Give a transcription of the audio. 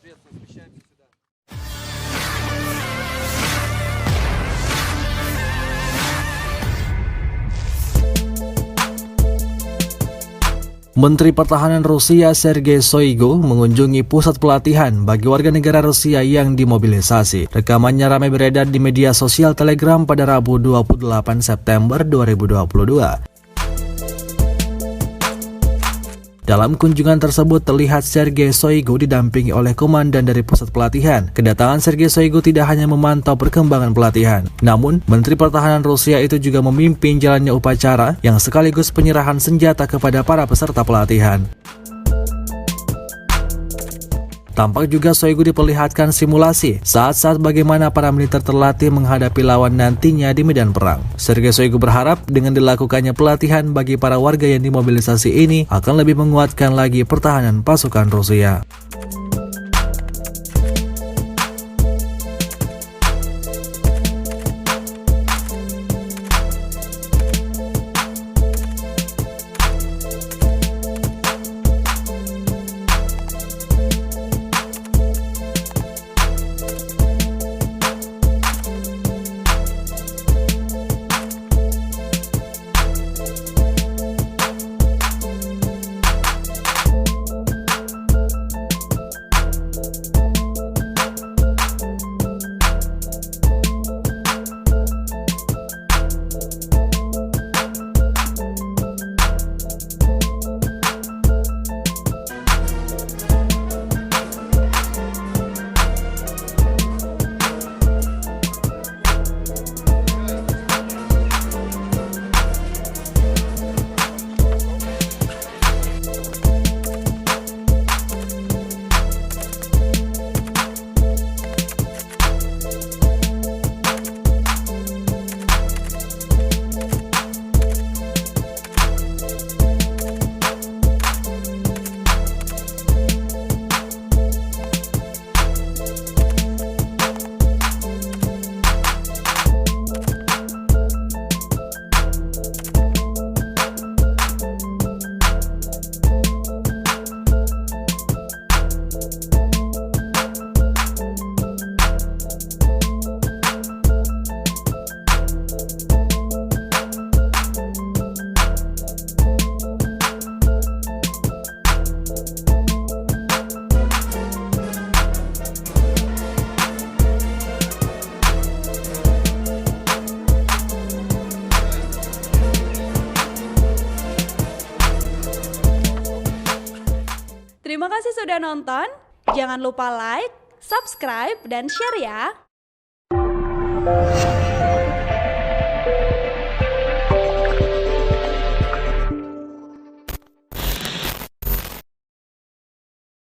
Menteri Pertahanan Rusia Sergei Shoigu mengunjungi pusat pelatihan bagi warga negara Rusia yang dimobilisasi. Rekamannya ramai beredar di media sosial Telegram pada Rabu 28 September 2022. Dalam kunjungan tersebut terlihat Sergei Shoigu didampingi oleh komandan dari pusat pelatihan. Kedatangan Sergei Shoigu tidak hanya memantau perkembangan pelatihan, namun Menteri Pertahanan Rusia itu juga memimpin jalannya upacara yang sekaligus penyerahan senjata kepada para peserta pelatihan. Tampak juga Shoigu diperlihatkan simulasi saat-saat bagaimana para militer terlatih menghadapi lawan nantinya di medan perang. Sergei Shoigu berharap dengan dilakukannya pelatihan bagi para warga yang dimobilisasi ini akan lebih menguatkan lagi pertahanan pasukan Rusia. Terima kasih sudah nonton. Jangan lupa like, subscribe, dan share ya.